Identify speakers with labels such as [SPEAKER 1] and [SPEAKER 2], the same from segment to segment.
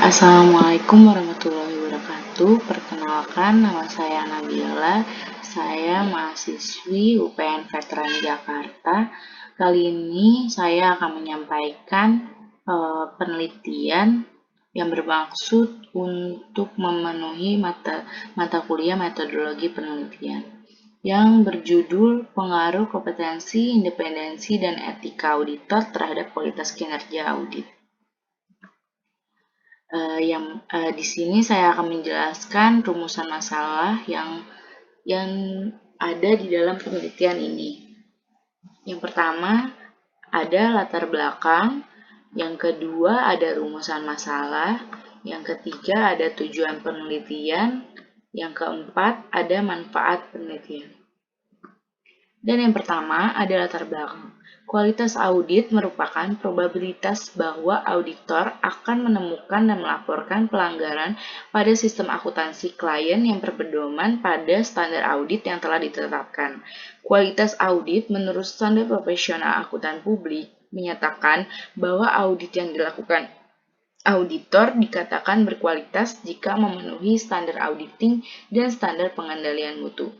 [SPEAKER 1] Assalamualaikum warahmatullahi wabarakatuh. Perkenalkan, nama saya Nabila. Saya mahasiswi UPN Veteran Jakarta. Kali ini saya akan menyampaikan penelitian yang bermaksud untuk memenuhi mata kuliah metodologi penelitian yang berjudul Pengaruh Kompetensi, Independensi, dan Etika Auditor terhadap Kualitas Kinerja Audit. Di sini saya akan menjelaskan rumusan masalah yang ada di dalam penelitian ini. Yang pertama ada latar belakang, yang kedua ada rumusan masalah, yang ketiga ada tujuan penelitian, yang keempat ada manfaat penelitian. Dan yang pertama ada latar belakang. Kualitas audit merupakan probabilitas bahwa auditor akan menemukan dan melaporkan pelanggaran pada sistem akuntansi klien yang berpedoman pada standar audit yang telah ditetapkan. Kualitas audit menurut standar profesional akuntan publik menyatakan bahwa audit yang dilakukan auditor dikatakan berkualitas jika memenuhi standar auditing dan standar pengendalian mutu.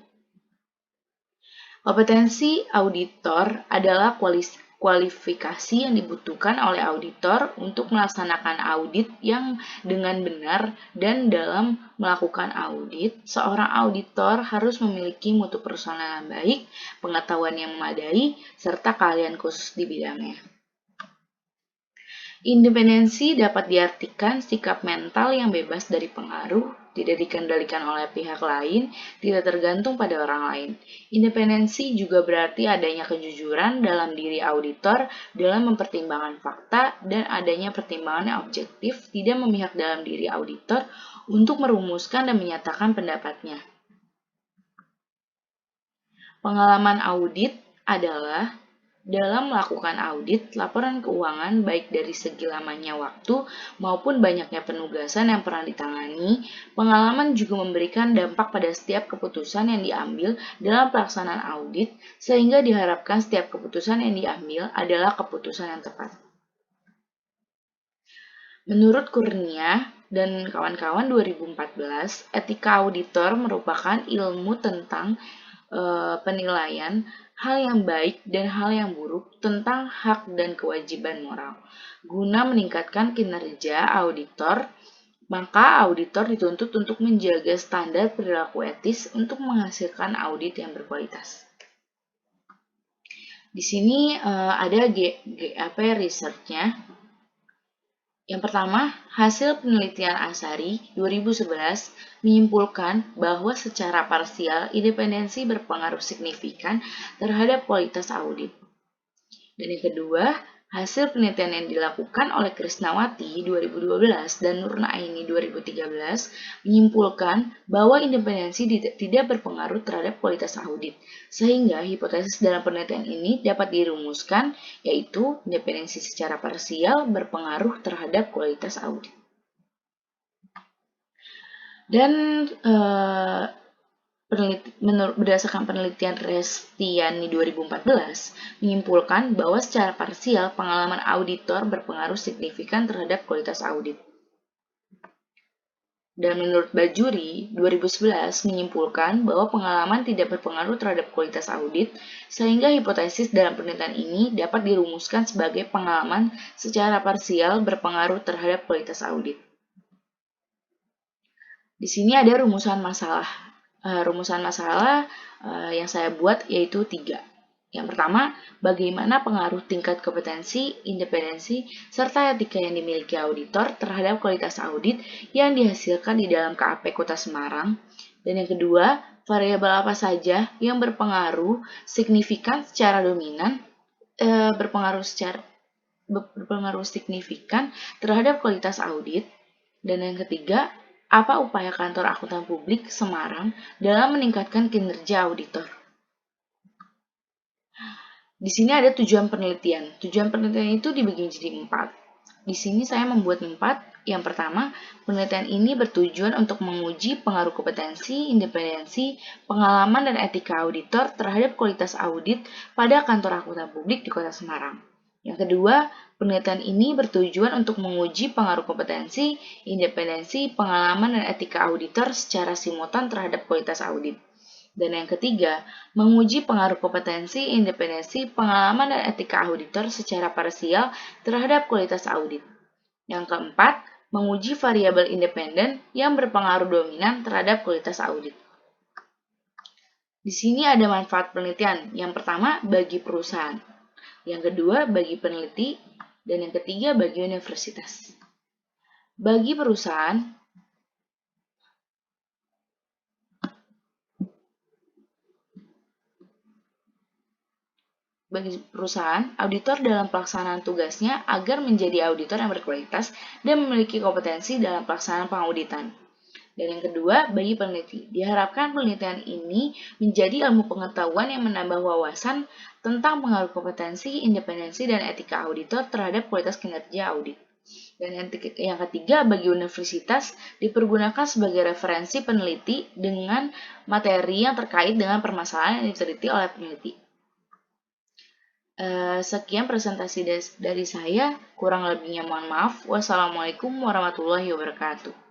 [SPEAKER 1] Kompetensi auditor adalah kualifikasi yang dibutuhkan oleh auditor untuk melaksanakan audit yang dengan benar, dan dalam melakukan audit, seorang auditor harus memiliki mutu personal yang baik, pengetahuan yang memadai, serta keahlian khusus di bidangnya. Independensi dapat diartikan sikap mental yang bebas dari pengaruh, tidak dikendalikan oleh pihak lain, tidak tergantung pada orang lain. Independensi juga berarti adanya kejujuran dalam diri auditor dalam mempertimbangkan fakta dan adanya pertimbangan yang objektif, tidak memihak dalam diri auditor untuk merumuskan dan menyatakan pendapatnya. Pengalaman audit adalah dalam melakukan audit, laporan keuangan baik dari segi lamanya waktu maupun banyaknya penugasan yang pernah ditangani, pengalaman juga memberikan dampak pada setiap keputusan yang diambil dalam pelaksanaan audit, sehingga diharapkan setiap keputusan yang diambil adalah keputusan yang tepat. Menurut Kurnia dan kawan-kawan 2014, etika auditor merupakan ilmu tentang penilaian hal yang baik dan hal yang buruk tentang hak dan kewajiban moral. Guna meningkatkan kinerja auditor, maka auditor dituntut untuk menjaga standar perilaku etis untuk menghasilkan audit yang berkualitas. Di sini ada research-nya. Yang pertama, hasil penelitian Asari 2011 menyimpulkan bahwa secara parsial independensi berpengaruh signifikan terhadap kualitas audit. Dan yang kedua, hasil penelitian yang dilakukan oleh Krisnawati 2012 dan Nurnaini 2013 menyimpulkan bahwa independensi tidak berpengaruh terhadap kualitas audit, sehingga hipotesis dalam penelitian ini dapat dirumuskan, yaitu independensi secara parsial berpengaruh terhadap kualitas audit. Dan berdasarkan penelitian Restiani 2014, menyimpulkan bahwa secara parsial pengalaman auditor berpengaruh signifikan terhadap kualitas audit. Dan menurut Bajuri 2011 menyimpulkan bahwa pengalaman tidak berpengaruh terhadap kualitas audit, sehingga hipotesis dalam penelitian ini dapat dirumuskan sebagai pengalaman secara parsial berpengaruh terhadap kualitas audit. Di sini ada rumusan masalah. Yang saya buat yaitu 3. Yang pertama, bagaimana pengaruh tingkat kompetensi, independensi, serta etika yang dimiliki auditor terhadap kualitas audit yang dihasilkan di dalam KAP Kota Semarang. Dan yang kedua, variabel apa saja yang berpengaruh signifikan secara dominan, berpengaruh signifikan terhadap kualitas audit. Dan yang ketiga, apa upaya kantor akuntan publik Semarang dalam meningkatkan kinerja auditor? Di sini ada tujuan penelitian. Tujuan penelitian itu dibagi jadi 4. Di sini saya membuat 4. Yang pertama, penelitian ini bertujuan untuk menguji pengaruh kompetensi, independensi, pengalaman, dan etika auditor terhadap kualitas audit pada kantor akuntan publik di Kota Semarang. Yang kedua, Penelitian ini bertujuan untuk menguji pengaruh kompetensi, independensi, pengalaman, dan etika auditor secara simultan terhadap kualitas audit. Dan yang ketiga, menguji pengaruh kompetensi, independensi, pengalaman, dan etika auditor secara parsial terhadap kualitas audit. Yang keempat, menguji variabel independen yang berpengaruh dominan terhadap kualitas audit. Di sini ada manfaat penelitian. Yang pertama, bagi perusahaan. Yang kedua, bagi peneliti. Dan yang ketiga, bagi universitas. Bagi perusahaan, auditor dalam pelaksanaan tugasnya agar menjadi auditor yang berkualitas dan memiliki kompetensi dalam pelaksanaan pengauditan. Dan yang kedua, bagi peneliti, diharapkan penelitian ini menjadi ilmu pengetahuan yang menambah wawasan tentang pengaruh kompetensi, independensi, dan etika auditor terhadap kualitas kinerja audit. Dan yang ketiga, bagi universitas, dipergunakan sebagai referensi peneliti dengan materi yang terkait dengan permasalahan yang diteliti oleh peneliti. Sekian presentasi dari saya, kurang lebihnya mohon maaf. Wassalamualaikum warahmatullahi wabarakatuh.